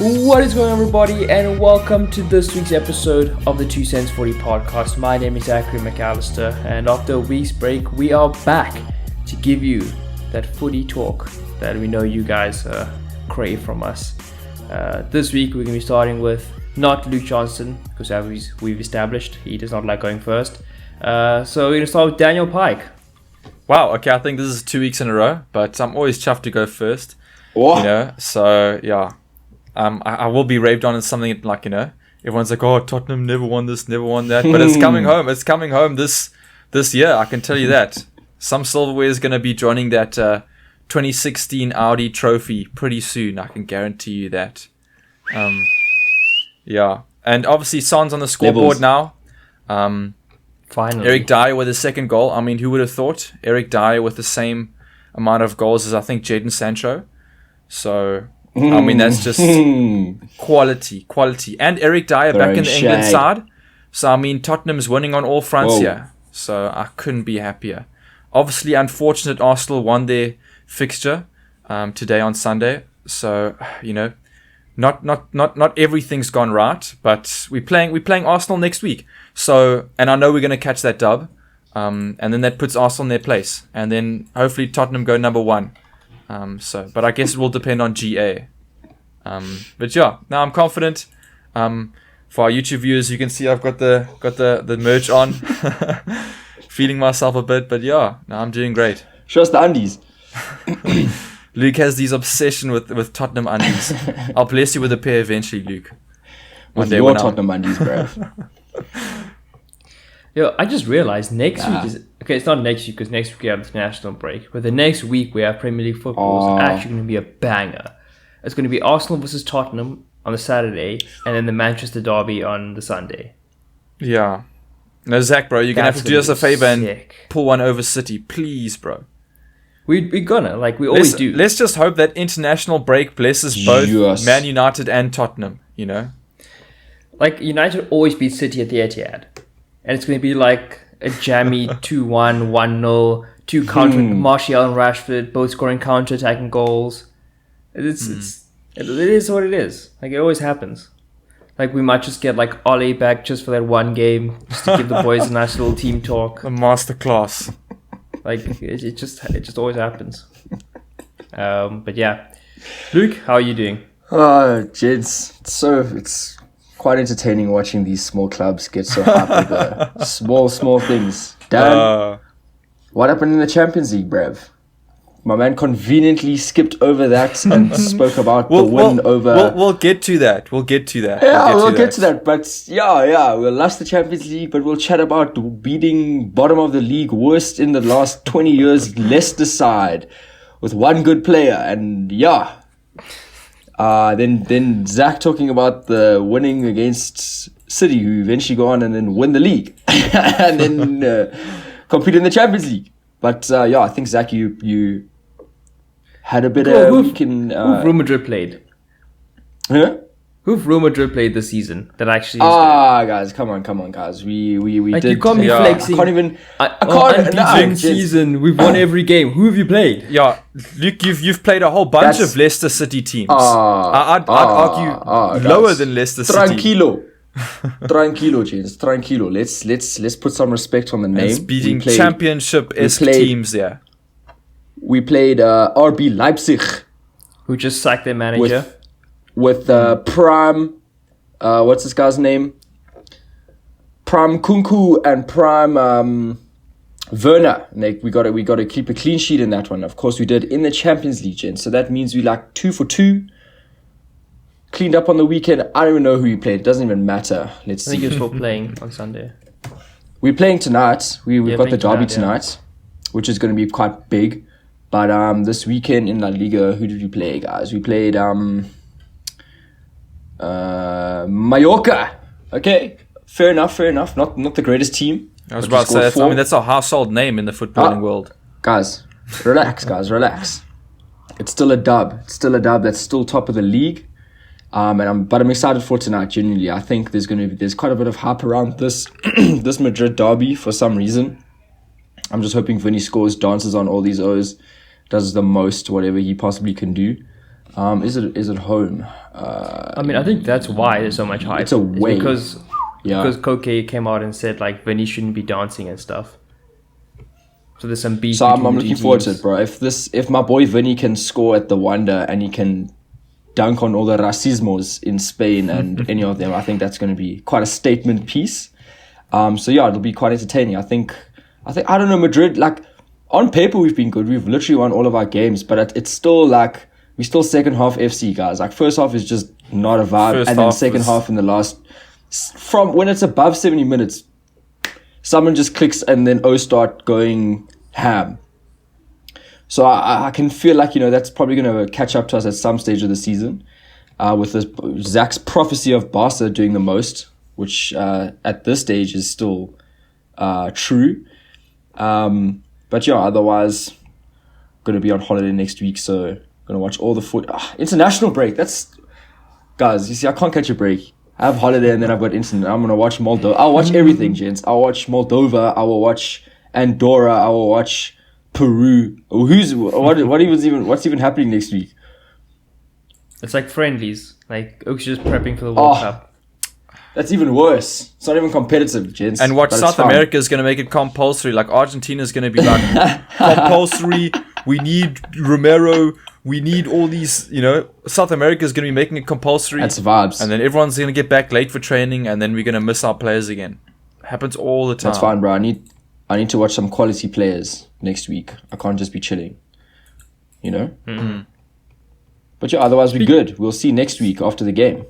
What is going on, everybody, and welcome to this week's episode of the 2 Cents 40 podcast. My name is Zachary McAllister, and after a week's break, we are back to give you that footy talk that we know you guys crave from us. This week, we're going to be starting with not Luke Johnson, because as we've established, he does not like going first. So we're going to start with Daniel Pike. Wow, okay, I think this is 2 weeks in a row, but I'm always chuffed to go first. What? You know, so yeah. I will be raved on as something like, you know, everyone's like, oh, Tottenham never won this, never won that. But it's coming home. It's coming home this year, I can tell you that. Some silverware is going to be joining that 2016 Audi trophy pretty soon. I can guarantee you that. Yeah. And obviously, Son's on the scoreboard now. Finally. Eric Dyer with his second goal. I mean, who would have thought? Eric Dyer with the same amount of goals as, I think, Jadon Sancho. So... I mean, that's just quality. And Eric Dyer back in the England side. So, I mean, Tottenham's winning on all fronts here. So, I couldn't be happier. Obviously, unfortunate Arsenal won their fixture today on Sunday. So, you know, not everything's gone right. But we're playing Arsenal next week. So, and I know we're going to catch that dub. And then that puts Arsenal in their place. And then hopefully Tottenham go number 1. But I guess it will depend on GA. But yeah, now I'm confident. For our YouTube viewers, you can see I've got the merch on, feeling myself a bit. But yeah, now I'm doing great. Show us the undies. Luke has this obsession with Tottenham undies. I'll bless you with a pair eventually, Luke. With your Tottenham undies, bro. Yo, I just realized next week is... Okay, it's not next week because next week we have the international break. But the next week we have Premier League football. It's actually going to be a banger. It's going to be Arsenal versus Tottenham on the Saturday and then the Manchester Derby on the Sunday. Yeah. No, Zach, bro, you're going to have to do us a favor and pull one over City. Please, bro. We're gonna. Like, we always do. Let's just hope that international break blesses both Man United and Tottenham, you know? Like, United always beat City at the Etihad. And it's going to be like a jammy 2-1, 1-0, 2 counter Martial and Rashford both scoring counter-attacking goals. It is what it is. Like, it always happens. Like, we might just get like Ole back just for that one game, just to give the boys a nice little team talk. A masterclass. Like, it just always happens. But yeah, Luke, how are you doing? Gents, it's quite entertaining watching these small clubs get so hyped with small things. Dan, what happened in the Champions League, bruv? My man conveniently skipped over that and spoke about the win over... We'll get to that. We'll get to that. Yeah, we'll get to that. But yeah, we'll lost the Champions League, but we'll chat about beating bottom of the league worst in the last 20 years, Leicester side, with one good player. And yeah... Then Zach talking about the winning against City, who eventually go on and then win the league, and then compete in the Champions League. But yeah, I think Zach, you had a bit of week in. Who've Real Madrid played? Huh? Who've Real Madrid played this season that actually? Guys, come on, guys. We like, did. You can't be flexing. I can't even. I can't. Unbeaten season. We've won every game. Who have you played? Yeah, Luke, you've played a whole bunch of Leicester City teams. I'd argue lower than Leicester City. Tranquilo, James. Tranquilo. Let's put some respect on the name. It's beating championship-esque teams there. We played RB Leipzig, who just sacked their manager. With Prime, what's this guy's name? Prime Kunku and Prime Werner. Like, we got to keep a clean sheet in that one. Of course, we did in the Champions League, Jen. So that means we like 2 for 2. Cleaned up on the weekend. I don't even know who we played. It doesn't even matter. Let's see. I think you're still playing on Sunday. We're playing tonight. We've got the derby tonight, which is going to be quite big. But this weekend in La Liga, who did we play, guys? We played Mallorca. Okay, fair enough. Not the greatest team. I was about to say, that's a household name in the footballing world. Guys, relax. It's still a dub. That's still top of the league. But I'm excited for tonight. Genuinely, I think there's quite a bit of hype around this this Madrid derby for some reason. I'm just hoping Vinny scores, dances on all these O's, does the most, whatever he possibly can do. Is it home? I mean, I think that's why there's so much hype. It's away. Because Yeah. Koke came out and said like Vinny shouldn't be dancing and stuff. So there's some beef. So I'm between the looking two forward to teams. it, bro. If my boy Vinny can score at the Wonder and he can dunk on all the racismos in Spain and any of them, I think that's going to be quite a statement piece. So yeah, it'll be quite entertaining. I think I don't know, Madrid, like on paper we've been good. We've literally won all of our games, but it's still like we're still second half FC guys. Like first half is just not a vibe, First and then half second was- half in the last from when it's above 70 minutes, someone just clicks and then O start going ham. So I can feel like, that's probably going to catch up to us at some stage of the season, with this Zach's prophecy of Barca doing the most, which at this stage is still true. But yeah, otherwise, going to be on holiday next week, so going to watch all the international break. Guys, you see, I can't catch a break. I have holiday and then I've got internet. I'm going to watch Moldova. I'll watch everything, gents. I'll watch Moldova. I will watch Andorra. I will watch Peru. What's even happening next week? It's like friendlies. Like Oak's just prepping for the World Cup. That's even worse. It's not even competitive, gents. And watch but it's South fun. America is going to make it compulsory. Like Argentina is going to be like compulsory. We need Romero. We need all these, South America is going to be making it compulsory. That's vibes. And then everyone's going to get back late for training, and then we're going to miss our players again. Happens all the time. That's fine, bro. I need to watch some quality players next week. I can't just be chilling. Mm-hmm. But yeah, otherwise we're good. We'll see next week after the game.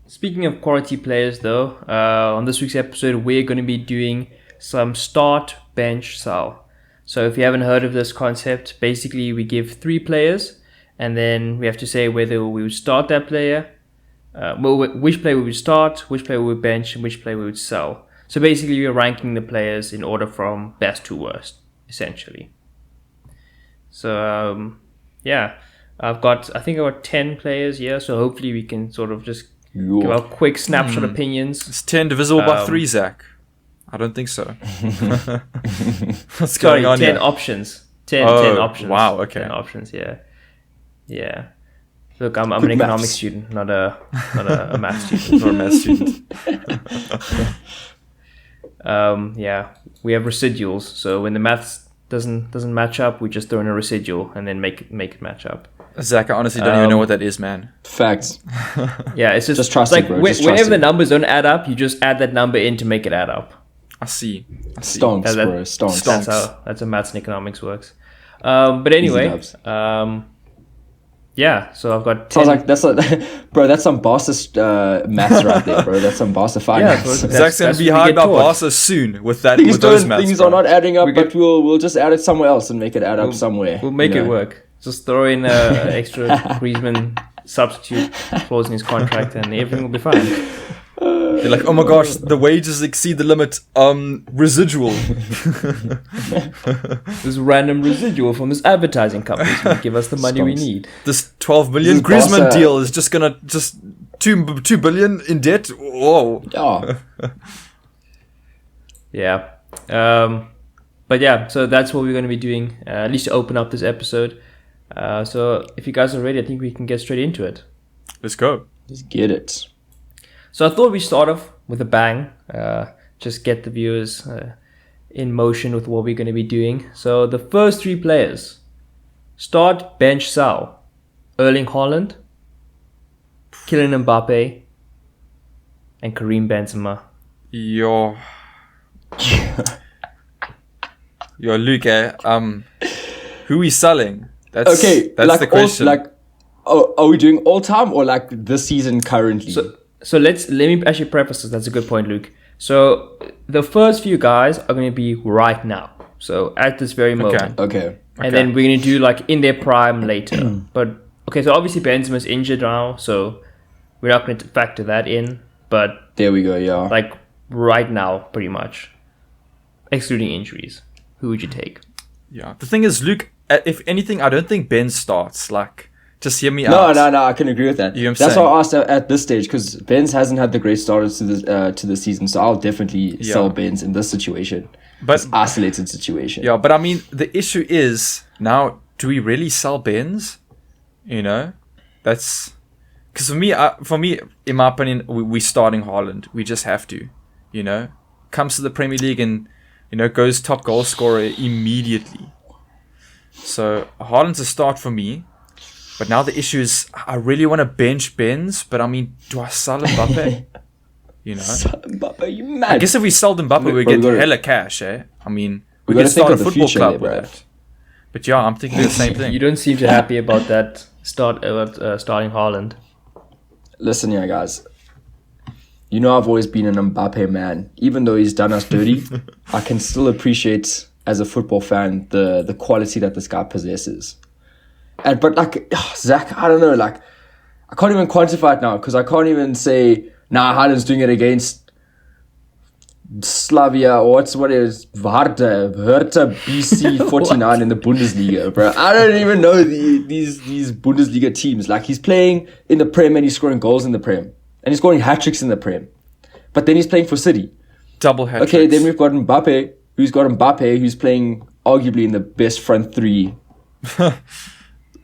Speaking of quality players, though, on this week's episode, we're going to be doing some start, bench, sell. So if you haven't heard of this concept, basically we give 3 players, and then we have to say whether we would start that player, which player we would start, which player we would bench, and which player we would sell. So basically we're ranking the players in order from best to worst, essentially. So, yeah, I think I've got 10 players here, so hopefully we can sort of just give our quick snapshot opinions. It's 10 divisible by 3, Zach. I don't think so. What's going on 10 here? options. 10 Oh, options. wow, okay. 10 options, yeah. Look, I'm an economics student, not a math student. Or a math student. Yeah, we have residuals. So when the maths doesn't match up, we just throw in a residual and then make it match up. Zach, I honestly don't even know what that is, man. Facts. Yeah, it's Just trust like it, bro. Just trust whenever the it. numbers don't add up, you just add that number in to make it add up. I see. Stonks, That- bro. Stonks. Stonks. That's how maths and economics works. But anyway, dubs. yeah. So I've got 10. Sounds like that's some Barca maths right there, bro. That's some Barca finance. so Zach's going that's to be what we hard get about taught. Barca soon with things those maths. things bro. are not adding up, but we'll just add it somewhere else and make it add up somewhere. We'll make it work. Just throw in an extra Griezmann substitute clause in his contract, and everything will be fine. They're like, oh my gosh, the wages exceed the limit. Residual. This random residual from this advertising company is going to give us the money we Stonks. need. This 12 million This is Griezmann Barca. deal is just gonna 2 billion in debt. Whoa. Oh, Yeah. But yeah, so that's what we're going to be doing, at least to open up this episode. So if you guys are ready, I think we can get straight into it. Let's go. just get it. So I thought we'd start off with a bang, just get the viewers in motion with what we're going to be doing. So the first 3 players, start, bench, sell. Erling Haaland, Kylian Mbappe, and Karim Benzema. Yo, Luke, who we selling? That's Okay, that's like the question. are we doing all time or like this season currently? So let me actually preface this. That's a good point, Luke. So the first few guys are going to be right now. So at this very moment. okay. And then we're going to do like in their prime later. But okay, so obviously Benzema's injured now, so we're not going to factor that in. But There we go, yeah. like right now, pretty much, excluding injuries, who would you take? Yeah. The thing is, Luke, if anything, I don't think Ben starts. Like, just hear me No, out. I can agree with that. You know what I'm That's saying? why I asked at this stage, because Benz hasn't had the great starters to the season, so I'll definitely sell Benz in this situation. But This isolated situation. yeah, but I mean, the issue is now, do we really sell Benz? You know, That's because for me, in my opinion, we starting Haaland. We just have to, you know, comes to the Premier League and, you know, goes top goal scorer immediately. So Haaland's a start for me. But now the issue is, I really want to bench Benz, but I mean, do I sell Mbappe? You know, Mbappe, you mad? I guess if we sold Mbappe, we get hella cash, eh? I mean, we could start a football club with that. But yeah, I'm thinking the same thing. You don't seem too happy about that starting Haaland. Listen here, guys. You know I've always been an Mbappe man. Even though he's done us dirty, I can still appreciate, as a football fan, the quality that this guy possesses. But like, Zach, I don't know, like, I can't even quantify it now because I can't even say, nah, Haaland's doing it against Slavia or what is Hertha BC 49 in the Bundesliga, bro. I don't even know these Bundesliga teams. Like, he's playing in the Prem and he's scoring goals in the Prem. And he's scoring hat-tricks in the Prem. But then he's playing for City. Double hat-tricks. Okay, then we've got Mbappe, who's playing arguably in the best front three.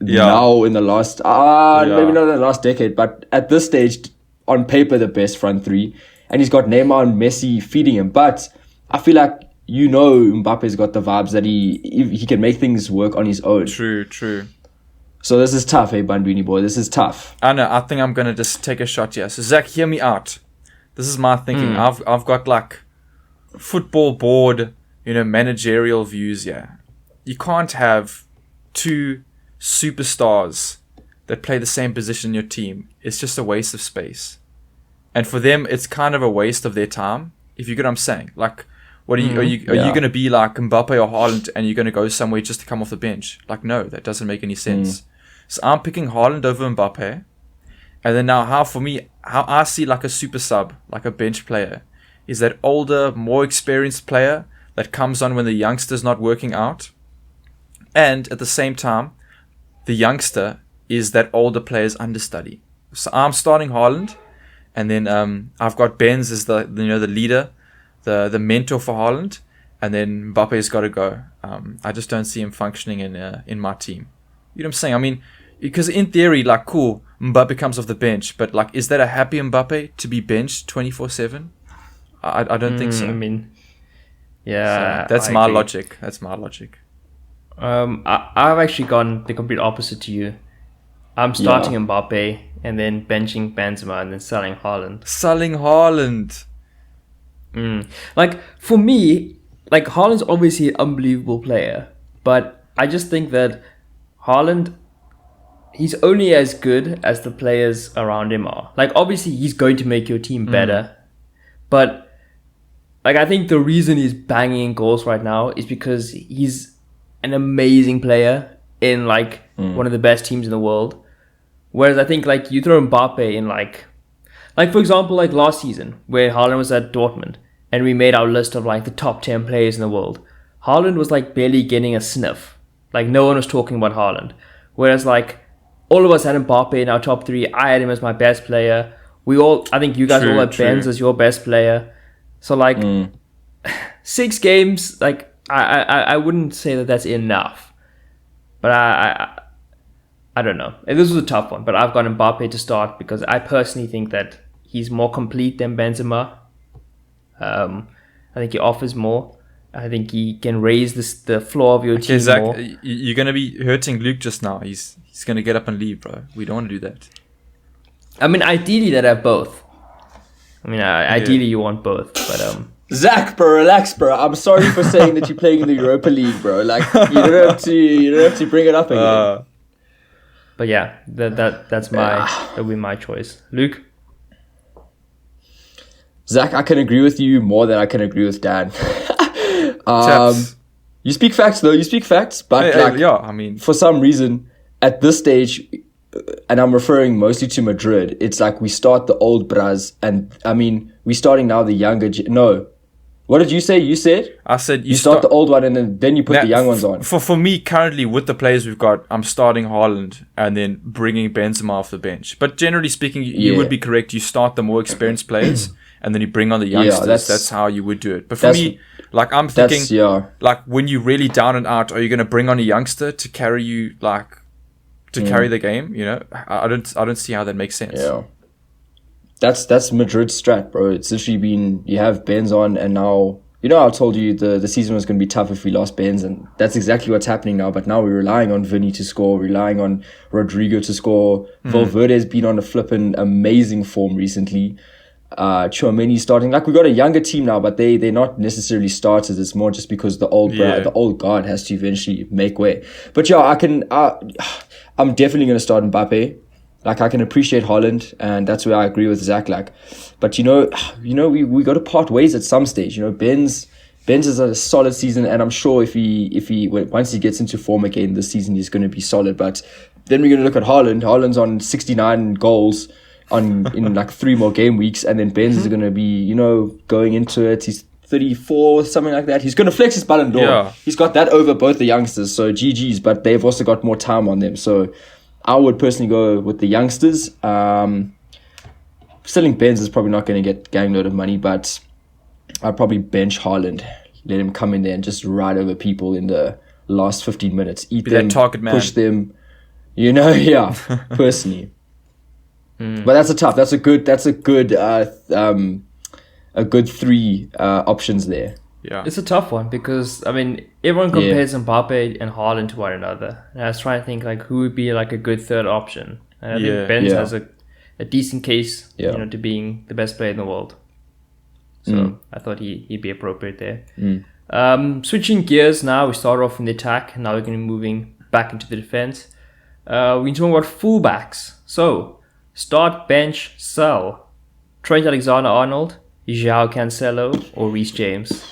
Now in the last maybe not in the last decade, but at this stage, on paper, the best front three, and he's got Neymar and Messi feeding him. But I feel like, you know, Mbappe's got the vibes that he can make things work on his own. True. So this is tough, hey Bandwini boy, this is tough. I know. I think I'm gonna just take a shot here. So Zach, hear me out. This is my thinking. I've got like football board, you know, managerial views here. You can't have two superstars that play the same position in your team. It's just a waste of space, and for them it's kind of a waste of their time, if you get what I'm saying. Like, what are you going to be like Mbappe or Haaland and you're going to go somewhere just to come off the bench? Like, no, that doesn't make any sense. So I'm picking Haaland over Mbappe. And then now how I see like a super sub, like a bench player, is that older, more experienced player that comes on when the youngster's not working out, and at the same time the youngster is that older player's understudy. So I'm starting Haaland, and then I've got Benz as the leader, the mentor for Haaland, and then Mbappe's got to go. I just don't see him functioning in my team. You know what I'm saying? I mean, because in theory, like, cool, Mbappe comes off the bench, but like, is that a happy Mbappe to be benched 24/7? I don't think so. I mean, yeah, so that's my logic. That's my logic. I've actually gone the complete opposite to you. I'm starting Mbappe and then benching Benzema and then selling Haaland. Like, for me, like, Haaland's obviously an unbelievable player, but I just think that Haaland, he's only as good as the players around him are. Like, obviously he's going to make your team better, but like, I think the reason he's banging goals right now is because he's an amazing player in like one of the best teams in the world. Whereas I think, like, you throw Mbappe in like for example, like last season where Haaland was at Dortmund and we made our list of like the top 10 players in the world. Haaland was like barely getting a sniff. Like, no one was talking about Haaland. Whereas like all of us had Mbappe in our top 3. I had him as my best player. I think you guys all had Benz as your best player. So like 6 games, like I wouldn't say that that's enough. But I don't know. This was a tough one, but I've got Mbappe to start because I personally think that he's more complete than Benzema. I think he offers more. I think he can raise the floor of your team Zach, more. You're going to be hurting Luke just now. He's going to get up and leave, bro. We don't want to do that. I mean, ideally that have both. I mean, ideally you want both, but Zach, bro, relax, bro. I'm sorry for saying that you're playing in the Europa League, bro. Like, you don't have to bring it up again. But yeah, that'll be my choice. Luke? Zach, I can agree with you more than I can agree with Dan. You speak facts, though. You speak facts, but I mean, for some reason, at this stage, and I'm referring mostly to Madrid, it's like we start the old bras, and I mean, we're starting now the younger. No, what did you say? You said I said you start the old one, and then you put the young ones on. For me, currently with the players we've got, I'm starting Haaland and then bringing Benzema off the bench. But generally speaking, you would be correct. You start the more experienced players, and then you bring on the youngsters. That's how you would do it. But for me, like, I'm thinking, like, when you're really down and out, are you going to bring on a youngster to carry you, like, to carry the game. You know, I don't see how that makes sense. Yeah. That's Madrid's strat, bro. It's literally been, you have Benz on, and now, you know, I told you the season was going to be tough if we lost Benz, and that's exactly what's happening now. But now we're relying on Vinny to score, relying on Rodrigo to score. Valverde's been on a flippin' amazing form recently. Tchouameni starting. Like, we got a younger team now, but they're not necessarily starters. It's more just because the old guard has to eventually make way. But yeah, I'm definitely going to start Mbappe. Like, I can appreciate Haaland, and that's where I agree with Zach. Like, but you know, we got to part ways at some stage. You know, Benz is a solid season, and I'm sure if he once he gets into form again this season, he's going to be solid. But then we're going to look at Haaland. Haaland's on 69 goals in like 3 more game weeks, and then Benz is going to be, you know, going into it. He's 34, something like that. He's going to flex his Ballon d'Or. Yeah. He's got that over both the youngsters, so GG's. But they've also got more time on them, so I would personally go with the youngsters. Selling Benz is probably not going to get gang load of money, but I'd probably bench Haaland. Let him come in there and just ride over people in the last 15 minutes. Eat Be them, that target man. push them. You know, yeah, personally. But that's a good 3 options there. Yeah. It's a tough one because, I mean, everyone compares Mbappe and Haaland to one another. And I was trying to think, like, who would be, like, a good third option. And I think Benz has a decent case, you know, to being the best player in the world. So I thought he'd be appropriate there. Switching gears now, we start off in the attack. Now we're going to be moving back into the defense. We're talking about fullbacks. So, start, bench, sell. Trent Alexander-Arnold, João Cancelo, or Reece James?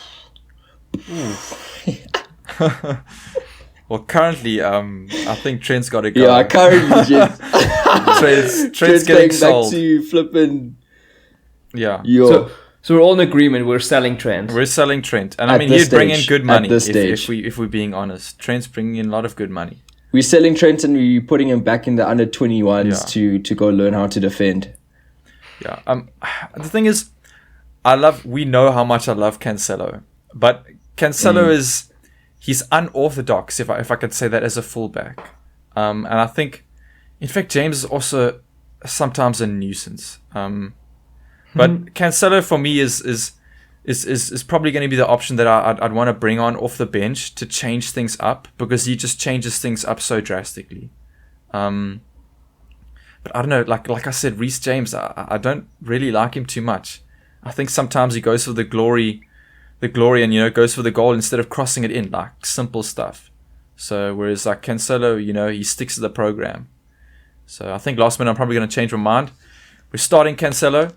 Well, currently, I think Trent's got to go. Yeah, currently, James. Trent's getting sold. Back to flipping. Yeah. So we're all in agreement. We're selling Trent. We're selling Trent, and At I mean this he'd bring in stage, good money at this stage. if we're being honest. Trent's bringing in a lot of good money. We're selling Trent and we're putting him back in the under 21s to go learn how to defend. Yeah. The thing is, we know how much I love Cancelo, but Cancelo he's unorthodox, if I could say that, as a fullback. And I think, in fact, James is also sometimes a nuisance. But Cancelo for me is probably going to be the option that I'd want to bring on off the bench to change things up, because he just changes things up so drastically. But I don't know, like I said, Reece James, I don't really like him too much. I think sometimes he goes for the glory and, you know, goes for the goal instead of crossing it in, like simple stuff. So whereas like Cancelo, you know, he sticks to the program. So I think last minute I'm probably going to change my mind. We're starting Cancelo,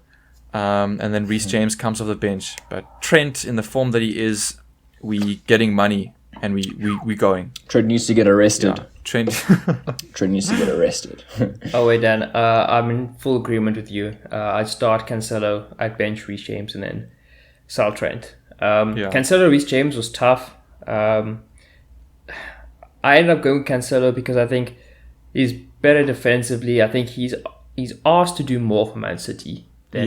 and then Reece James comes off the bench. But Trent, in the form that he is, we getting money and we going. Trent needs to get arrested. Yeah. Trent needs to get arrested. Oh wait, Dan, I'm in full agreement with you. I'd start Cancelo, I'd bench Reece James, and then sell Trent. Cancelo, Reece James was tough. I ended up going with Cancelo because I think he's better defensively. I think he's asked to do more for Man City than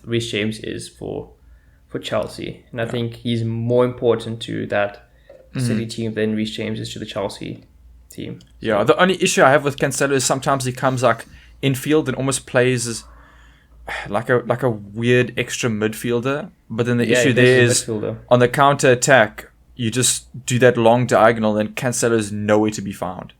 Reece James is for Chelsea, and I think he's more important to that City team than Reece James is to the Chelsea team. Yeah, the only issue I have with Cancelo is sometimes he comes like infield and almost plays as like a weird extra midfielder. But then the issue there is on the counter attack, you just do that long diagonal, and Cancelo is nowhere to be found.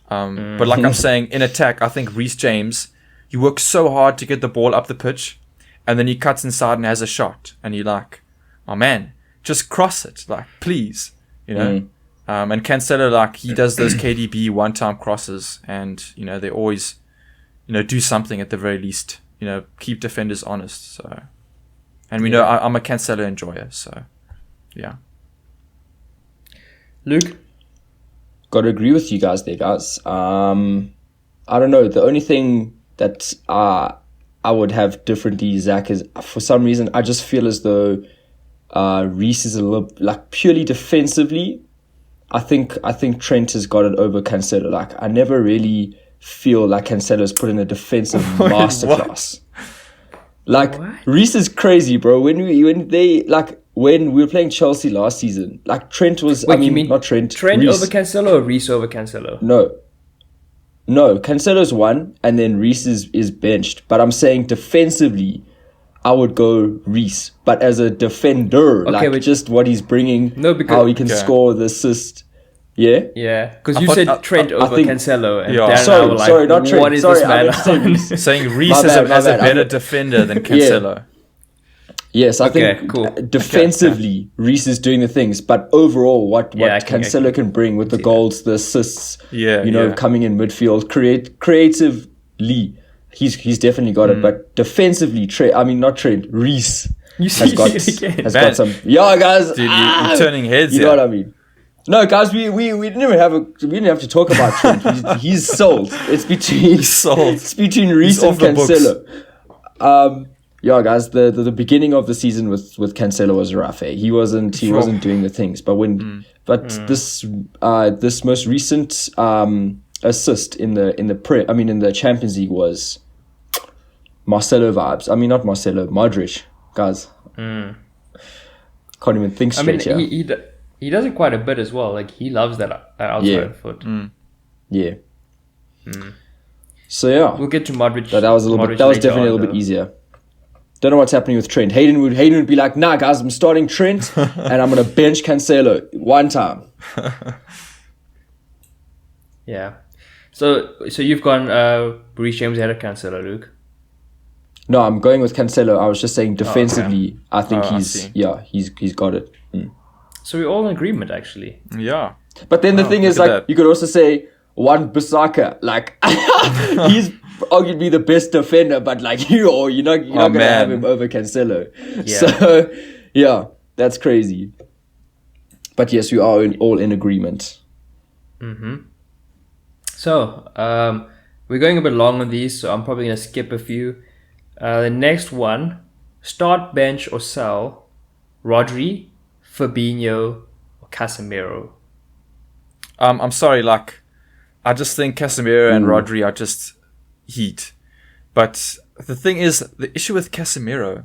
But like I'm saying, in attack, I think Reece James, he works so hard to get the ball up the pitch, and then he cuts inside and has a shot, and you're like, oh man, just cross it, like, please, you know. And Cancelo, like, he does those KDB one-time crosses, and, you know, they always, you know, do something at the very least, you know, keep defenders honest. So, and we know I'm a Cancelo enjoyer, so yeah. Luke? Got to agree with you guys there, guys. I don't know. The only thing that I would have differently, Zach, is for some reason I just feel as though Reece is a little, like, purely defensively. I think Trent has got it over Cancelo. Like, I never really feel like Cancelo's put in a defensive masterclass. Like, Reece is crazy, bro. When we were playing Chelsea last season, like, Trent was. Wait, you mean not Trent? Trent Reece. over Cancelo or Reece over Cancelo? No, No, Cancelo's one, and then Reece is benched. But I'm saying defensively, I would go Reece. But as a defender, but just what he's bringing, No, because- how he can score the assist. Yeah? Yeah, because I you thought- said Trent over think- Cancelo, and Yeah. Darren and I Sorry, were like, sorry, not Trent. what is Sorry, this I man meant to say on? Reece. Saying Reece My as bad, a my better bad. defender than Cancelo. Yes, I Okay, think cool. defensively, Reece is doing the things, but overall, what I can Cancelo can bring with the goals, the assists, Yeah, you know, yeah. coming in midfield, creatively, he's definitely got it. But defensively, not Trent, Reece You has see got it again. has Man. got some. Yeah, guys, Dude, you're turning heads You here. know what I mean? No, guys, we didn't even have to talk about Trent. He's sold. It's between sold. It's between Reece and off the books. Cancelo. Yeah, guys, the beginning of the season with Cancelo was rough. Eh? He wasn't doing the things. But this most recent assist in the Champions League was Marcelo vibes. I mean, not Marcelo, Modric, guys. Can't even think I mean, straight here. he does it quite a bit as well. Like, he loves that outside foot. Yeah. So yeah, We'll get to Modric. that was a little bit. Modric That was later definitely a on, little bit though. easier. Don't know what's happening with Trent. Hayden would be like, nah, guys, I'm starting Trent and I'm gonna bench Cancelo one time. Yeah. So you've gone Reece James ahead of Cancelo, Luke. No, I'm going with Cancelo. I was just saying defensively, I think I he's see. he's got it. So we're all in agreement, actually. Yeah. But then the thing is, look like, at that. you could also say Wan Bissaka. Like, he's arguably the best defender, but like you're not gonna have man. him over Cancelo. Yeah. So yeah, that's crazy. But yes, we are all in agreement. So we're going a bit long on these, so I'm probably going to skip a few. The next one, start, bench, or sell Rodri, Fabinho, or Casemiro. I'm sorry, like, I just think Casemiro and Rodri are just heat. But the thing is, the issue with Casemiro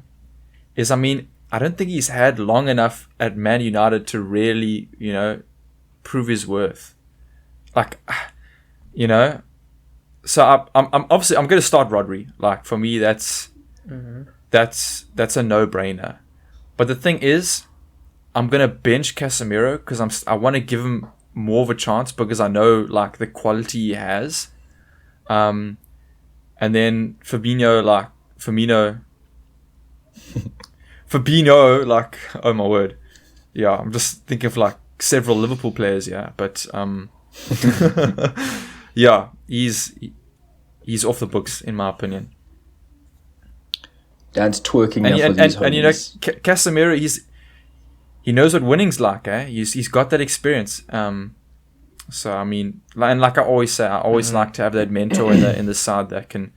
is, I mean, I don't think he's had long enough at Man United to really, you know, prove his worth. Like, you know, so I'm obviously I'm going to start Rodri. Like, for me, that's a no-brainer. But the thing is, I'm going to bench Casemiro because I want to give him more of a chance because I know, like, the quality he has. And then Fabinho, like, oh my word. Yeah, I'm just thinking of, like, several Liverpool players, yeah. But, yeah, he's off the books, in my opinion. Dan's twerking And, now for these and you know, homies. Casemiro, he knows what winning's like, eh? He's got that experience. So I mean, and like I always say, I always like to have that mentor in the side that can,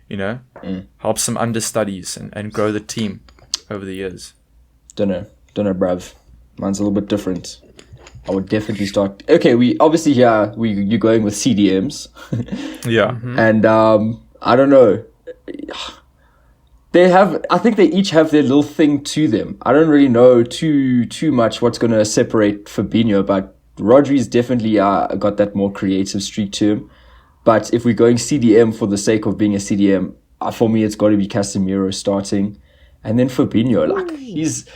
you know, help some understudies and grow the team over the years. Don't know, bruv. Mine's a little bit different. I would definitely start. Okay, we obviously you're going with CDMs, Yeah. and I don't know. I think they each have their little thing to them. I don't really know too much what's going to separate Fabinho, but Rodri's definitely got that more creative streak to him. But if we're going CDM for the sake of being a CDM, for me it's got to be Casemiro starting, and then Fabinho. Like, he's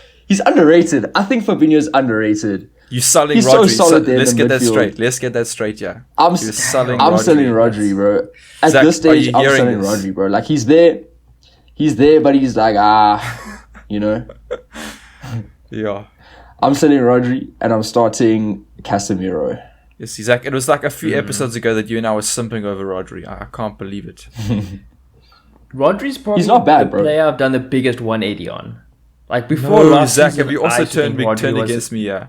underrated. I think Fabinho's underrated. You're selling He's Rodri. so solid there in Let's the get that midfield. straight. Let's get that straight, yeah. I'm You're selling selling Rodri. Rodri, bro. At Zach, this are stage, you I'm hearing selling this? Rodri, bro. Like, he's there, but he's like, you know. Yeah. I'm selling Rodri, and I'm starting Casemiro. Yes, Zach. It was like a few episodes ago that you and I were simping over Rodri. I can't believe it. Rodri's probably He's not bad, the bro. player I've done the biggest 180 on. Like, before last Zach, season, have you I also used to think Rodri turned was- against me? Yeah.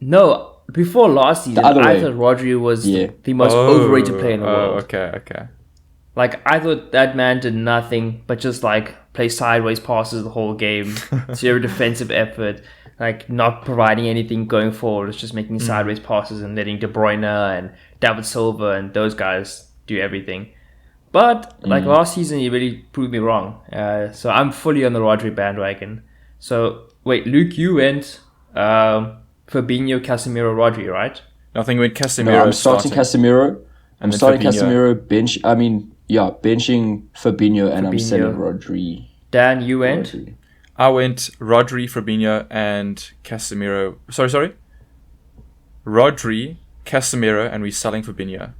No, before last season, other I way. thought Rodri was Yeah. the most overrated player in the Oh, world. okay. Like, I thought that man did nothing but just, like, play sideways passes the whole game, zero defensive effort, like, not providing anything going forward. It's just making sideways passes and letting De Bruyne and David Silva and those guys do everything. But, like, last season, he really proved me wrong. So I'm fully on the Rodri bandwagon. So, wait, Luke, you went Fabinho, Casemiro, Rodri, right? I think when Casemiro No, I'm starting Casemiro, I'm then starting Fabinho. Casemiro, benching Fabinho, and I'm Fabinho. selling Rodri. Dan, you went? Rodri. I went Rodri, Fabinho, and Casemiro. Sorry. Rodri, Casemiro, and we're selling Fabinho.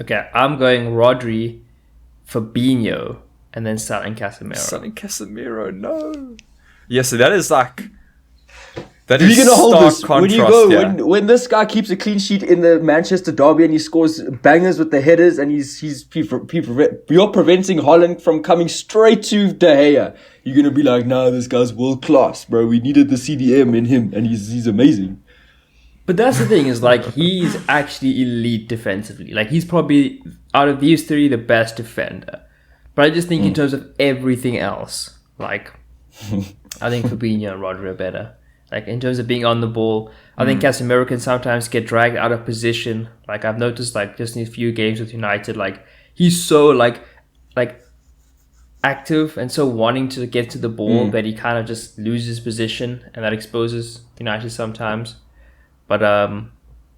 Okay, I'm going Rodri, Fabinho, and then selling Casemiro. Selling Casemiro, no. Yeah, so that is like... That You're is gonna hold stark this contrast, when you go yeah. when this guy keeps a clean sheet in the Manchester derby and he scores bangers with the headers and you're preventing Holland from coming straight to De Gea. You're gonna be like, nah, this guy's world class, bro. We needed the CDM in him, and he's amazing. But that's the thing, is like he's actually elite defensively. Like he's probably out of these three the best defender. But I just think in terms of everything else, like I think Fabinho and Rodri are better. Like in terms of being on the ball, I think Casemiro can sometimes get dragged out of position. Like I've noticed, like just in a few games with United, like he's so like active and so wanting to get to the ball that he kind of just loses position, and that exposes United sometimes. But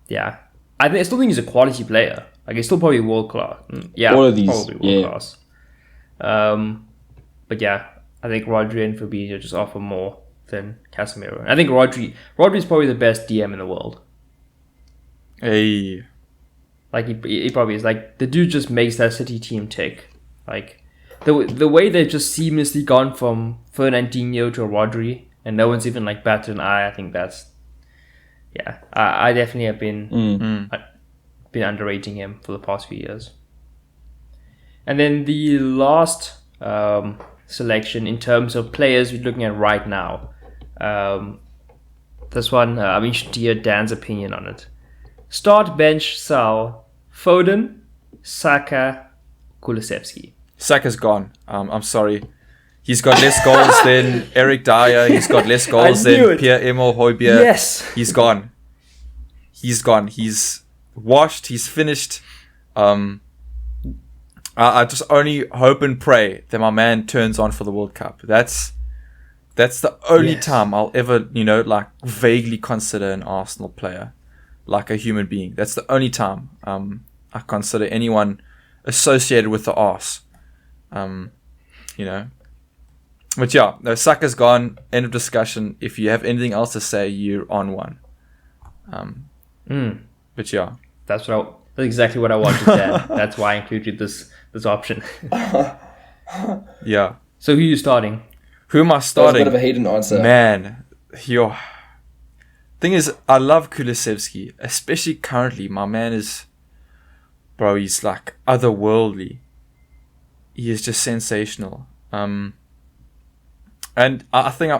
yeah, I still think he's a quality player. Like he's still probably world class. Yeah, All of these, probably world class. But yeah, I think Rodri and Fabinho just offer more than Casemiro. I think Rodri's probably the best DM in the world. Hey. Like he probably is. Like the dude just makes that City team tick. Like the way they've just seamlessly gone from Fernandinho to Rodri, and no one's even like batted an eye. I think that's I definitely have been underrating him for the past few years. And then the last selection in terms of players we're looking at right now. This one, I'm interested to hear Dan's opinion on it. Start, bench, sell, Foden, Saka, Kulusevski. Saka's gone. I'm sorry. He's got less goals than Eric Dyer. He's got less goals knew than it. Pierre-Emile Højbjerg. Yes. He's gone. He's washed. He's finished. I just only hope and pray that my man turns on for the World Cup. That's the only time I'll ever, like vaguely consider an Arsenal player like a human being. That's the only time I consider anyone associated with the arse. But yeah, no, Saka's gone. End of discussion. If you have anything else to say, you're on one. But yeah, That's exactly what I wanted, Dan. That's why I included this option. yeah. So who are you starting? Who am I That was a starting? bit of a Hayden answer. Man, thing is, I love Kulusevski, especially currently. My man is, bro, he's like otherworldly. He is just sensational. And I think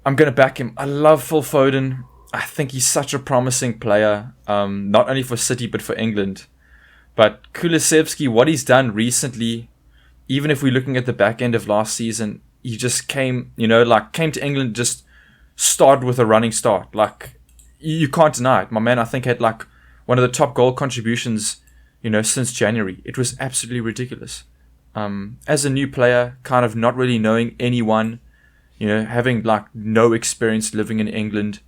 I'm gonna back him. I love Phil Foden. I think he's such a promising player, not only for City but for England. But Kulusevski, what he's done recently, even if we're looking at the back end of last season, he just came to England, just started with a running start. Like, you can't deny it. My man, I think, had like one of the top goal contributions, since January. It was absolutely ridiculous. As a new player, kind of not really knowing anyone, having like no experience living in England.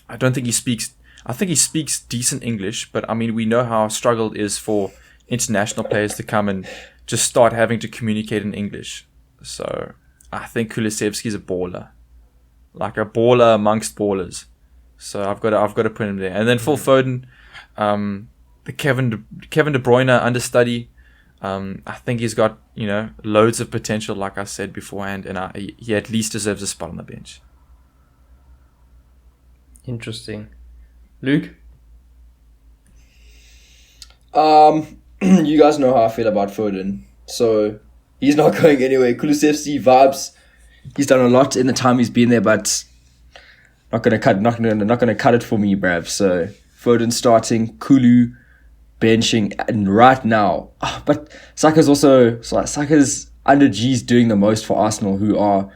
I think he speaks decent English, but I mean, we know how struggled it is for international players to come and just start having to communicate in English. So I think Kulusevski's a baller, like a baller amongst ballers. So I've got to put him there. And then Phil Foden, the Kevin De Bruyne understudy. I think he's got loads of potential, like I said beforehand, and he at least deserves a spot on the bench. Interesting. Luke? You guys know how I feel about Foden, so he's not going anywhere. Kulusevski vibes. He's done a lot in the time he's been there, but not gonna cut it for me, bruv. So Foden starting, Kulu benching, and right now. But Saka's under G's doing the most for Arsenal, who are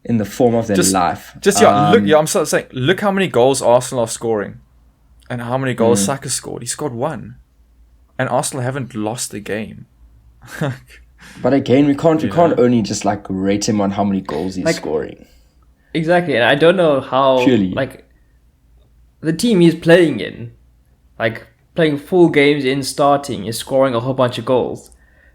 in the form of their life. I'm sort of saying, look how many goals Arsenal are scoring, and how many goals Saka scored. He scored 1, and Arsenal haven't lost a game. But again, we can't only just like rate him on how many goals he's scoring. Exactly, and I don't know how Purely. like the team he's playing in, like playing full games in starting is scoring a whole bunch of goals.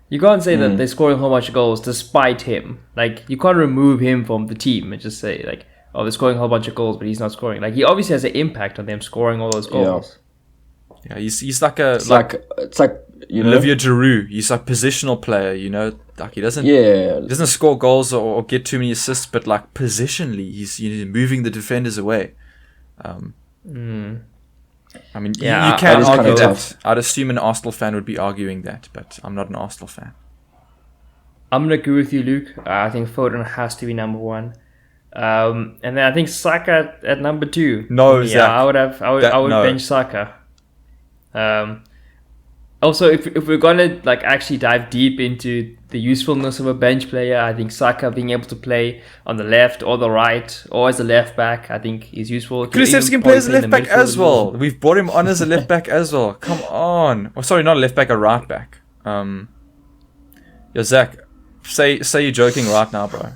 You can't say that they're scoring a whole bunch of goals despite him. Like, you can't remove him from the team and just say, like, oh, they're scoring a whole bunch of goals, but he's not scoring. Like, he obviously has an impact on them scoring all those goals. Yeah, he's like a It's like you know, Olivier Giroud. He's like positional player, you know. Like he doesn't score goals or get too many assists, but like positionally, he's moving the defenders away. I mean, Yeah, you can that is argue kinda that. tough. I'd assume an Arsenal fan would be arguing that, but I'm not an Arsenal fan. I'm gonna agree with you, Luke. I think Foden has to be number 1, and then I think Saka at number 2. No, yeah, Zach. I would No. bench Saka. Also, if we're gonna like actually dive deep into the usefulness of a bench player, I think Saka being able to play on the left or the right or as a left back, I think is useful. Kulusevski can play as a left back as well. We've brought him on as a left back as well. Come on. Oh, sorry, not a left back, a right back. Yeah, Zach, say you're joking right now, bro.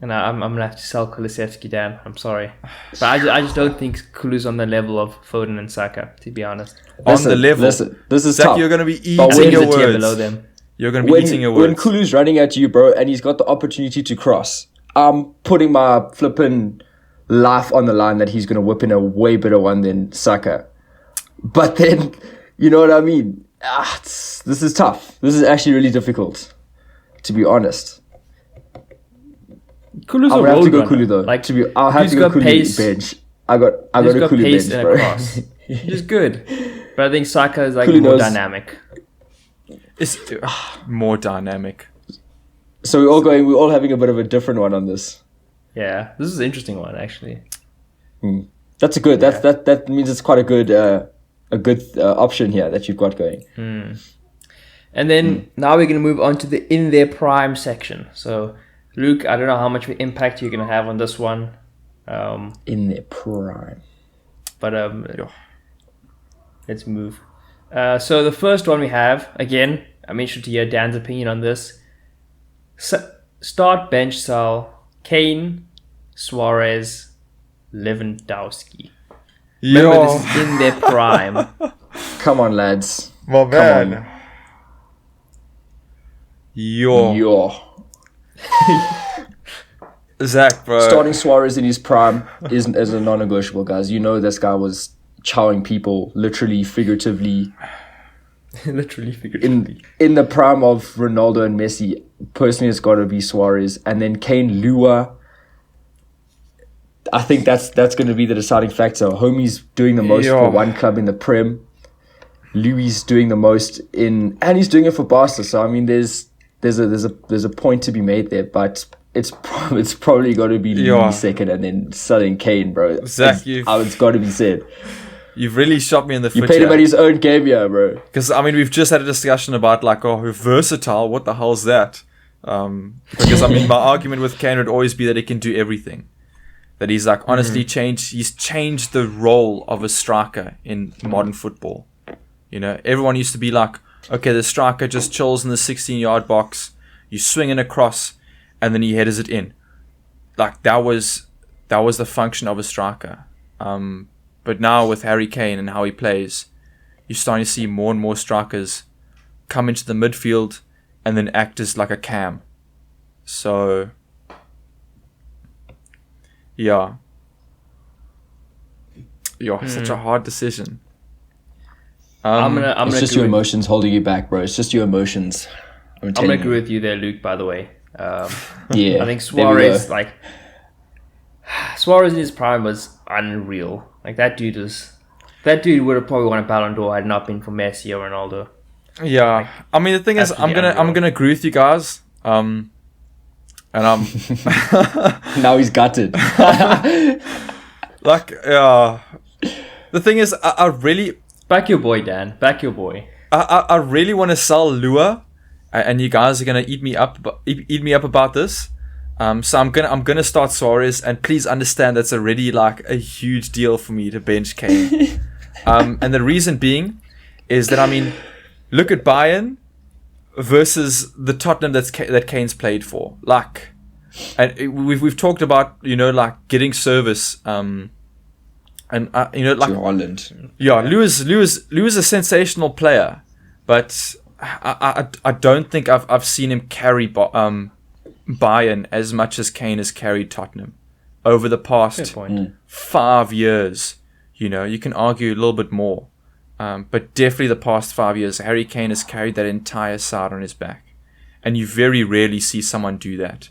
And I'm gonna have to sell Kulusevski down. I'm sorry, but I just don't think Kulu's on the level of Foden and Saka, to be honest. On the level. Listen, this is Zach, tough. you're going to be But eating when your He's a tier words. below them. You're going to be eating your When words. Kulu's running at you, bro, and he's got the opportunity to cross, I'm putting my flipping life on the line that he's going to whip in a way better one than Saka. But then, you know what I mean? This is tough. This is actually really difficult, to be honest. Kulu's I'll a have to road go runner. Kulu though. Like, I'll have he's to go got Kulu pace. bench. I got He's a got Kulu pace bench, and a bro. cross, which is good. But I think Saka is like Kulu more knows- dynamic. It's more dynamic. So we're all having a bit of a different one on this. Yeah, this is an interesting one actually. That's a good. That means it's quite a good option here that you've got going. And then now we're gonna move on to the in their prime section. So, Luke, I don't know how much of an impact you're gonna have on this one, In their prime. but let's move. So the first one we have, again, I'm interested to hear Dan's opinion on this. Start bench sell Kane, Suarez, Lewandowski. Remember, this is in their prime. Come on, lads. My man. man. Yo. Zach, bro. Starting Suarez in his prime is a non-negotiable, guys. You know this guy was chowing people, literally, figuratively. Literally, figuratively. In the prime of Ronaldo and Messi, personally, it's got to be Suarez, and then Kane, Lua. I think that's going to be the deciding factor. Homie's doing the most for one club in the Prem. Louis doing the most and he's doing it for Barca. So I mean, there's a point to be made there, but it's probably got to be Louis second, and then selling Kane, bro. Zach, it's got to be said. You've really shot me in the foot. You paid him at his own game here, bro. Because I mean, we've just had a discussion about like, versatile. What the hell's that? Because I mean, my argument with Kane would always be that he can do everything. That he's like honestly he's changed the role of a striker in modern football. You know, everyone used to be like, okay, the striker just chills in the 16-yard box, you swing it across, and then he headers it in. Like that was the function of a striker. But now with Harry Kane and how he plays, you're starting to see more and more strikers come into the midfield and then act as like a cam. So yeah, such a hard decision. It's just your emotions holding you back, bro. It's just your emotions. I'm gonna agree with you there, Luke. By the way, yeah, I think Suarez, Suarez in his prime was unreal. Like that dude would have probably won a Ballon d'Or had it not been for Messi or Ronaldo. Yeah, I mean the thing is, I'm gonna agree with you guys. And I'm now he's gutted. The thing is, I really back your boy, Dan. Back your boy. I really want to sell Lua, and you guys are gonna eat me up about this. So I'm gonna start Suarez, and please understand that's already like a huge deal for me to bench Kane. And the reason being is that I mean, look at Bayern versus the Tottenham that Kane's played for. Like, and we've talked about, you know, like getting service And like to Holland. yeah, Lewis a sensational player, but I don't think I've seen him carry Bayern as much as Kane has carried Tottenham over the past 5 years. You can argue a little bit more, but definitely the past 5 years, Harry Kane has carried that entire side on his back, and you very rarely see someone do that.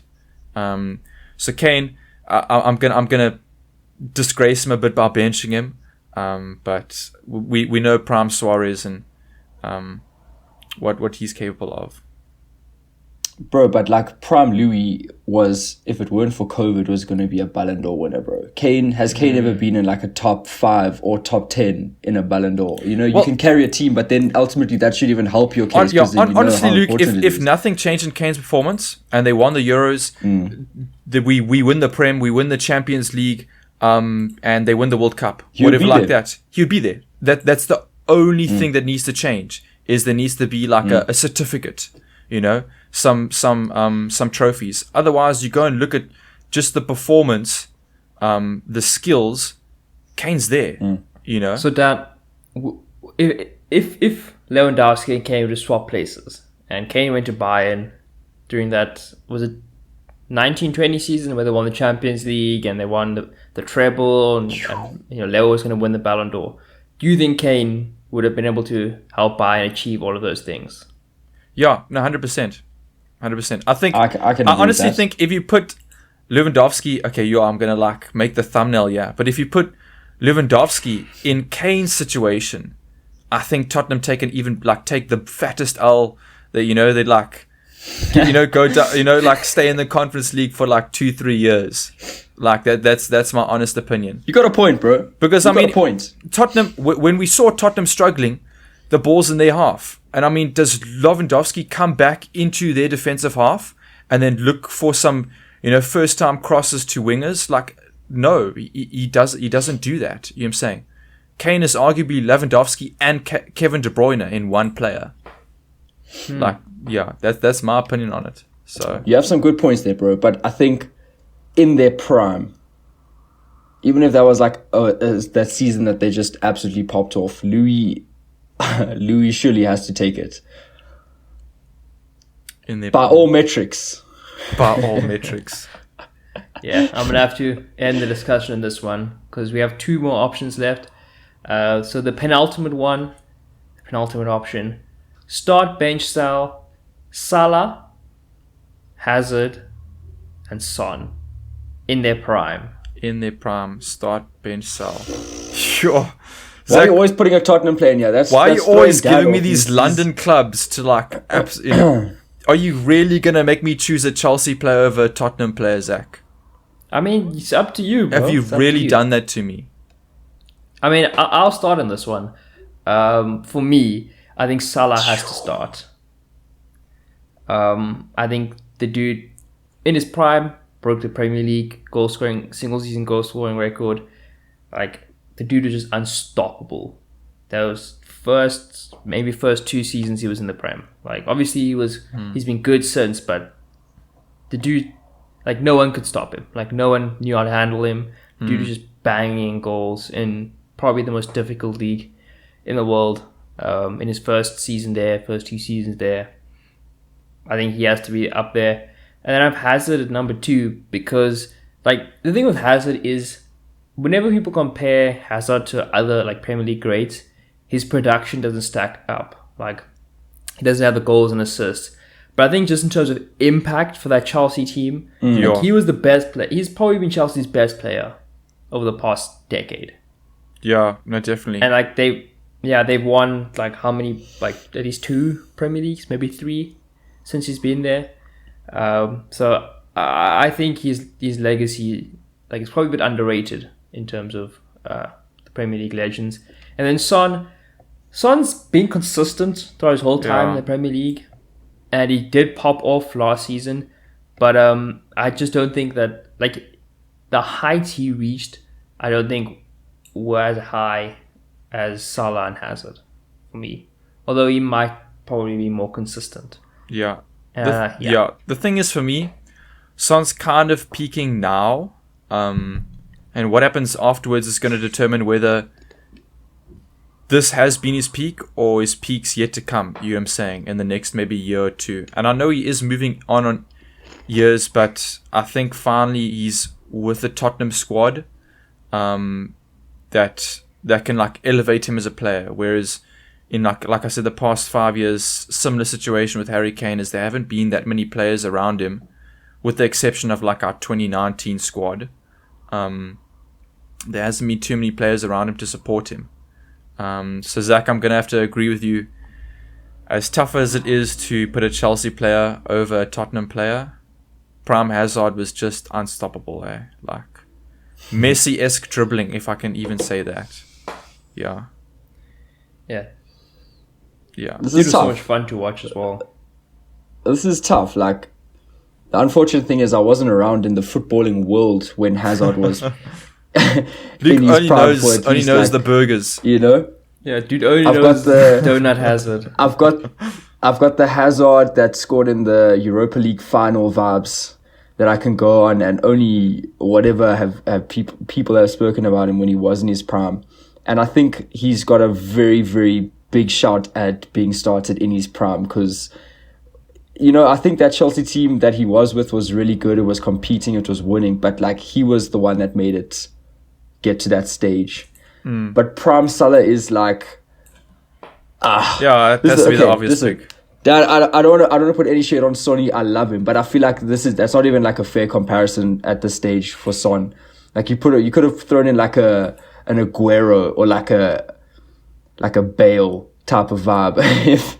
So Kane, I'm gonna disgrace him a bit by benching him, but we know Prime Suarez and what he's capable of. Bro, but like Prime Louis was, if it weren't for COVID, was going to be a Ballon d'Or winner, bro. Has Kane ever been in like a top 5 or top 10 in a Ballon d'Or? You can carry a team, but then ultimately that should even help your case. Honestly, Luke, if nothing changed in Kane's performance and they won the Euros, we win the Prem, we win the Champions League, and they win the World Cup, whatever like that, he'd be there. That's the only thing that needs to change. Is there needs to be like a certificate, some trophies. Otherwise, you go and look at just the performance, the skills. Kane's there, So Dan, if Lewandowski and Kane were to swap places, and Kane went to Bayern during that, was it 1920 season where they won the Champions League and they won the treble, and Leo was going to win the Ballon d'Or. Do you think Kane would have been able to help Bayern achieve all of those things? Yeah, no, 100%. 100%. I think I honestly think if you put Lewandowski, I'm gonna like make the thumbnail, but if you put Lewandowski in Kane's situation, I think Tottenham take the fattest L that they'd like go down, like stay in the Conference League for like 2-3 years. Like that's my honest opinion. You got a point, bro. Because a point. Tottenham, when we saw Tottenham struggling, the ball's in their half. And does Lewandowski come back into their defensive half and then look for some, first time crosses to wingers? Like, no, he doesn't do that. You know what I'm saying? Kane is arguably Lewandowski and Kevin De Bruyne in one player. Like, yeah, that's my opinion on it. So you have some good points there, bro. But I think in their prime, even if that was like that season that they just absolutely popped off, Louis surely has to take it. By all metrics. Yeah, I'm gonna have to end the discussion on this one because we have 2 more options left. So the penultimate option: start bench style, Salah, Hazard, and Son in their prime. Start bench style. Sure. Why are you always putting a Tottenham player in here? Why are you always giving me these London clubs to like? Are you really gonna make me choose a Chelsea player over a Tottenham player, Zach? It's up to you, bro. Have you really done that to me? I'll start on this one. For me, I think Salah has to start. I think the dude in his prime broke the Premier League single season goal scoring record. Like, the dude was just unstoppable. Those first 2 seasons he was in the Prem. Like, obviously he's been good since, but the dude, like, no one could stop him. Like, no one knew how to handle him. The dude was just banging goals in probably the most difficult league in the world. In his first 2 seasons there, I think he has to be up there. And then I have Hazard at number 2 because, like, the thing with Hazard is, whenever people compare Hazard to other like Premier League greats, his production doesn't stack up. Like, he doesn't have the goals and assists. But I think just in terms of impact for that Chelsea team, like, he was the best player. He's probably been Chelsea's best player over the past decade. Yeah, no, definitely. And like they've won like how many? Like at least 2 Premier Leagues, maybe 3, since he's been there. So I think his legacy, like, it's probably a bit underrated in terms of the Premier League legends. And then Son's been consistent throughout his whole time in the Premier League, and he did pop off last season, but I just don't think that, like, the heights he reached, I don't think were as high as Salah and Hazard for me, although he might probably be more consistent. The thing is, for me, Son's kind of peaking now. And what happens afterwards is going to determine whether this has been his peak or his peak's yet to come, you know what I'm saying, in the next maybe year or two. And I know he is moving on years, but I think finally he's with the Tottenham squad that can like elevate him as a player. Whereas in like I said, the past 5 years, similar situation with Harry Kane is there haven't been that many players around him, with the exception of like our 2019 squad. There hasn't been too many players around him to support him. So Zach, I'm going to have to agree with you. As tough as it is to put a Chelsea player over a Tottenham player, Prime Hazard was just unstoppable. Like Messi-esque dribbling, if I can even say that. Yeah. Yeah. Yeah. This It is was so tough. much fun to watch as well. This is tough. Like, the unfortunate thing is I wasn't around in the footballing world when Hazard was Luke in his only prime for at only least, knows like, the burgers. you know? Yeah, dude only I've knows got the- Donut Hazard. I've got the Hazard that scored in the Europa League final vibes that I can go on, and only whatever have people have spoken about him when he was in his prime. And I think he's got a very, very big shot at being started in his prime because, you know, I think that Chelsea team that he was with was really good. It was competing, it was winning, but like he was the one that made it get to that stage. But prime Salah is like, Yeah, it This has is- to be the okay, obvious this is- pick. Dad, I don't want to put any shade on Sonny. I love him, but I feel like that's not even like a fair comparison at this stage for Son. Like you could have thrown in like an Aguero or like a Bale type of vibe. If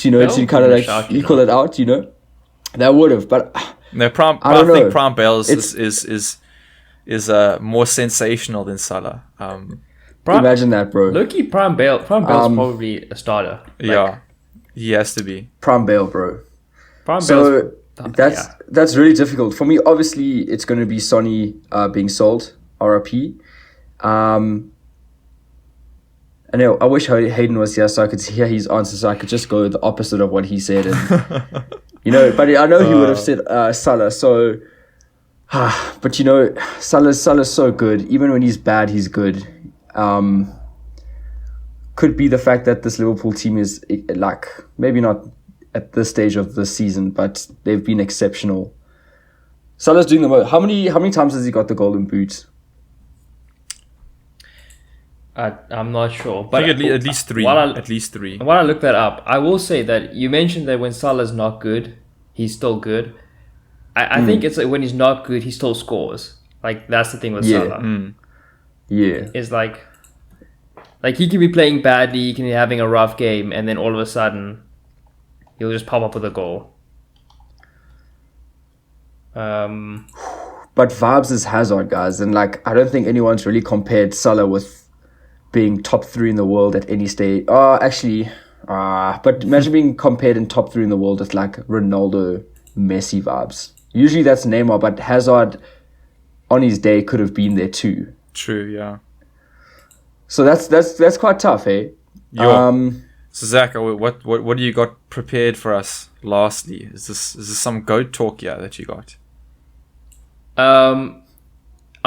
you know, Bale to kind of would like shock, you equal know. it out, you know, that would have. But No, I I don't think know. Prime Bale It's- is more sensational than Salah. imagine that, bro. Loki Prime Bale's probably a starter. Like, Yeah, he has to be. Prime Bale, bro. Prime Bale's So yeah. that's really difficult for me. Obviously, it's going to be Sonny being sold, RIP. I know. I wish Hayden was here so I could hear his answer, so I could just go the opposite of what he said, and you know. But I know he would have said Salah. So, but you know, Salah's so good. Even when he's bad, he's good. Could be the fact that this Liverpool team is like maybe not at this stage of the season, but they've been exceptional. Salah's doing the most. How many times has he got the golden boot? I'm not sure, I but think at least three. While At least three. While I look that up, I will say that you mentioned that when Salah's not good, he's still good. I think it's like when he's not good, he still scores. Like that's the thing with Yeah. Salah. Yeah. Is like he can be playing badly, he can be having a rough game, and then all of a sudden he'll just pop up with a goal. But vibes is Hazard, guys, and like I don't think anyone's really compared Salah with being top 3 in the world at any stage. But imagine being compared in top 3 in the world with like Ronaldo, Messi vibes. Usually that's Neymar, but Hazard on his day could have been there too. True. Yeah. So that's quite tough, eh? Yo. So Zach, what do you got prepared for us? Lastly, is this some goat talk here that you got? I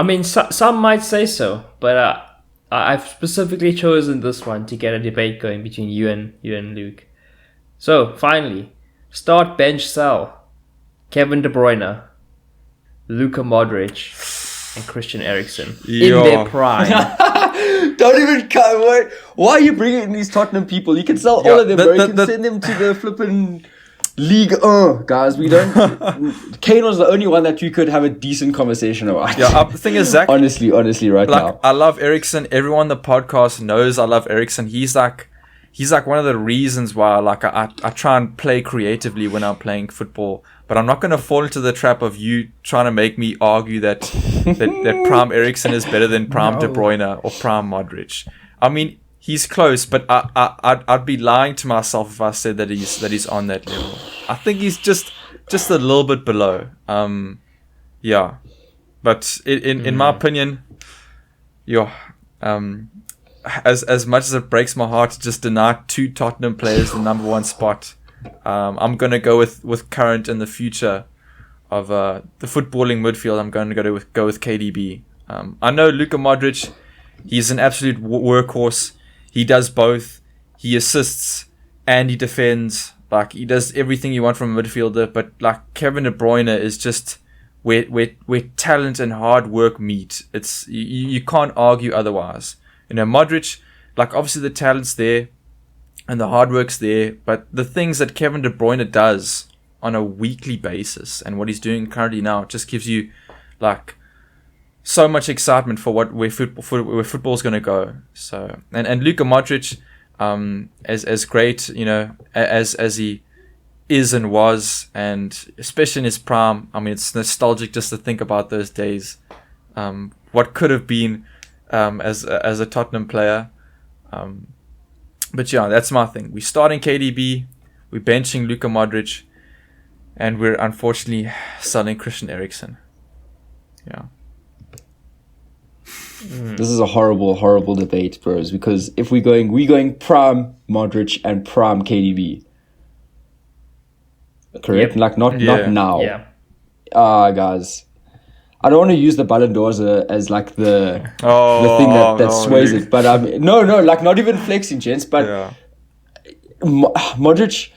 mean, some might say so, but I've specifically chosen this one to get a debate going between you and Luke. So finally, start, bench, sell. Kevin De Bruyne, Luka Modric, and Christian Eriksen Yo. in their prime. Don't even wait. Why are you bringing in these Tottenham people? You can sell all of them, bro. You can send them to the flipping League 1, guys. We don't. Kane was the only one that you could have a decent conversation about. Yeah. The thing is, Zach. honestly, right Like now. I love Eriksen. Everyone on the podcast knows I love Eriksen. He's like one of the reasons why I try and play creatively when I'm playing football. But I'm not going to fall into the trap of you trying to make me argue that Prime Eriksen is better than Prime De Bruyne or Prime Modric. I mean, he's close, but I'd be lying to myself if I said that he's on that level. I think he's just a little bit below. Yeah. But in my opinion, as much as it breaks my heart to just deny 2 Tottenham players the number 1 spot, I'm gonna go with current and the future of the footballing midfield. I'm going to go with KDB. I know Luka Modric, he's an absolute workhorse. He does both. He assists and he defends. Like, he does everything you want from a midfielder. But like Kevin De Bruyne is just where talent and hard work meet. It's you can't argue otherwise. You know, Modric, like, obviously the talent's there and the hard work's there, but the things that Kevin De Bruyne does on a weekly basis and what he's doing currently now just gives you like so much excitement for where football's going to go. So and Luka Modric, as great, you know, as he is and was, and especially in his prime, I mean, it's nostalgic just to think about those days. What could have been as a Tottenham player. But yeah, that's my thing. We're starting KDB, we're benching Luka Modric, and we're unfortunately selling Christian Eriksen. Yeah. This is a horrible, horrible debate, bros, because if we're going prime Modric and prime KDB. Correct? Yep. Like, not now. Yeah. Guys. I don't want to use the Ballon d'Or as like the thing that sways it. But no, like, not even flexing, gents. But Yeah. Modric,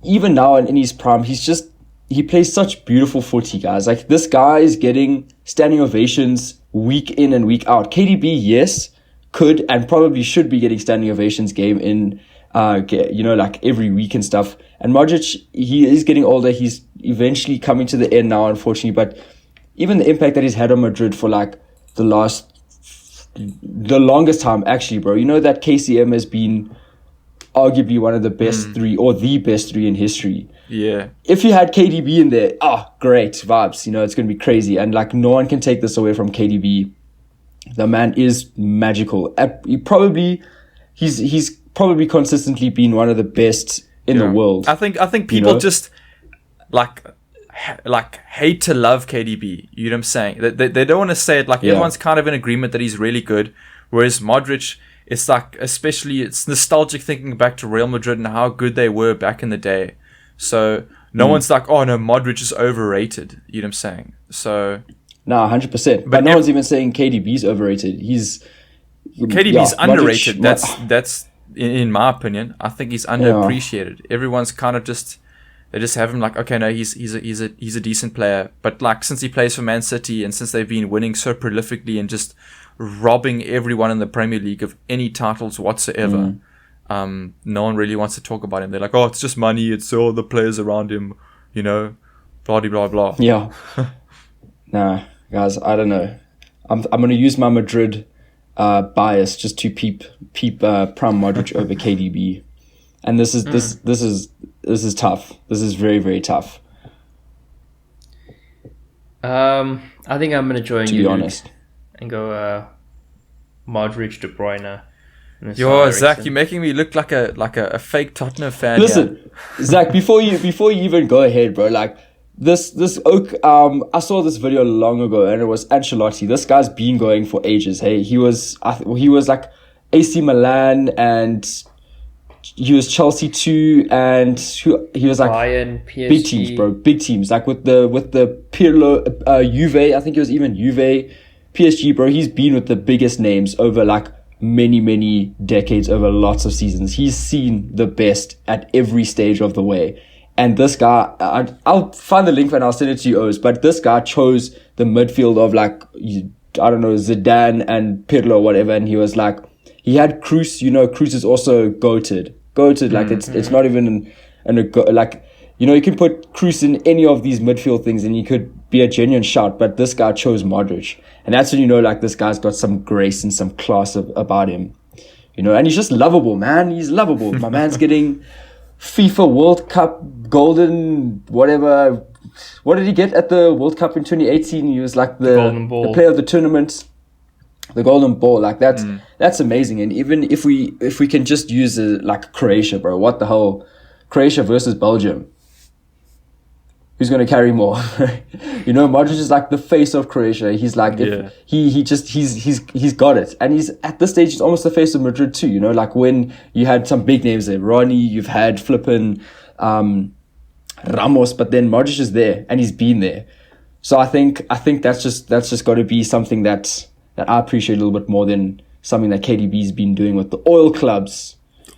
even now in his prime, he plays such beautiful footy, guys. Like, this guy is getting standing ovations week in and week out. KDB, yes, could and probably should be getting standing ovations game in, like every week and stuff. And Modric, he is getting older. He's eventually coming to the end now, unfortunately. But even the impact that he's had on Madrid for like the longest time, actually, bro. You know that KCM has been arguably one of the best three, or the best three in history. Yeah. If you had KDB in there, great vibes. You know, it's going to be crazy. And like, no one can take this away from KDB. The man is magical. He's probably consistently been one of the best in the world. I think people just like hate to love KDB. You know what I'm saying? They don't want to say it. Like, everyone's kind of in agreement that he's really good. Whereas Modric, it's like, especially, it's nostalgic thinking back to Real Madrid and how good they were back in the day. So no one's like, oh no, Modric is overrated. You know what I'm saying? So no, 100%. But no one's even saying KDB's overrated. KDB's underrated. Modric, that's in my opinion. I think he's underappreciated. Everyone's kind of they just have him like, okay, no, he's a decent player. But like, since he plays for Man City and since they've been winning so prolifically and just robbing everyone in the Premier League of any titles whatsoever, no one really wants to talk about him. They're like, oh, it's just money. It's all the players around him, you know, blah, blah, blah. Yeah. Nah, guys, I don't know. I'm going to use my Madrid bias just to peep prime Modric over KDB. And this is tough. This is very, very tough. I think I'm going to join you, to be honest, and go Modric, De Bruyne. Yo, Zach, you're making me look like a fake Tottenham fan. Listen, Zach, before you even go ahead, bro, like this Oak, I saw this video long ago, and it was Ancelotti. This guy's been going for ages. Hey, he was like AC Milan, and he was Chelsea too, and he was like Bayern, PSG. Big teams, bro, big teams. Like with the Pirlo, Juve. I think it was even Juve, PSG, bro. He's been with the biggest names over like many decades, over lots of seasons. He's seen the best at every stage of the way. And this guy, I'll find the link and I'll send it to you, Oz. But this guy chose the midfield of like, I don't know, Zidane and Pirlo or whatever. And he was like, he had Kroos. You know, Kroos is also goated. Like, it's not even like, you know, you can put Kroos in any of these midfield things and he could be a genuine shout. But this guy chose Modric. And that's when you know, like, this guy's got some grace and some class about him. You know, and he's just lovable, man. He's lovable. My man's getting FIFA World Cup golden whatever. What did he get at the World Cup in 2018? He was like the player of the tournament, the golden ball. Like, that's amazing. And even if we can just use like Croatia, bro, what the hell? Croatia versus Belgium. Who's going to carry more? You know, Modric is like the face of Croatia. He's like, he's got it. And he's at this stage, he's almost the face of Madrid too. You know, like when you had some big names there, Ronnie, you've had flippin' Ramos, but then Modric is there and he's been there. So I think that's just got to be something that I appreciate a little bit more than something that KDB's been doing with the oil clubs.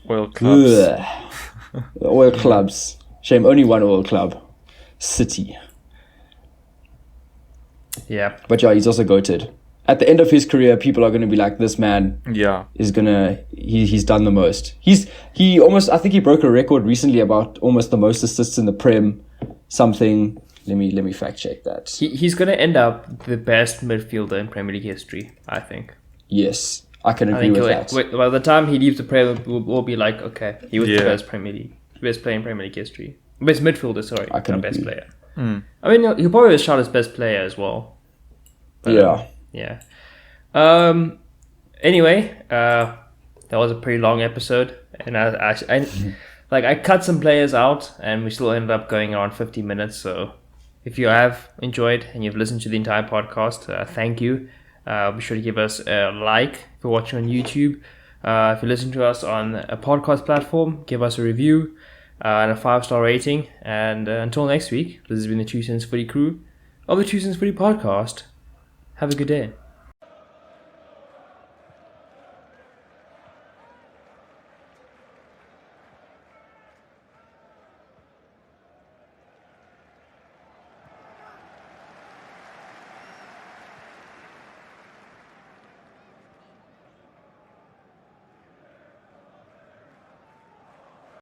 Oil clubs. Ugh. The oil clubs. Shame, only one oil club. City. Yeah. But yeah, he's also goated. At the end of his career, people are going to be like, this man Yeah. is he's done the most. He almost, I think he broke a record recently about almost the most assists in the Prem. Something. Let me fact check that. He's going to end up the best midfielder in Premier League history, I think. Yes, I can I agree think with that. by the time he leaves the Premier, we'll be like, okay, he was Yeah. the best player in Premier League history. Best midfielder, sorry, I can not best agree. player. I mean, he'll probably have shot as best player as well. But, Yeah. Yeah. Anyway, that was a pretty long episode, and I cut some players out, and we still ended up going around 50 minutes. So, if you have enjoyed and you've listened to the entire podcast, thank you. Be sure to give us a like if you're watching on YouTube. If you listen to us on a podcast platform, give us a review and a 5-star rating. And until next week, this has been the 2 Cents Footy crew of the 2 Cents Footy podcast. Have a good day.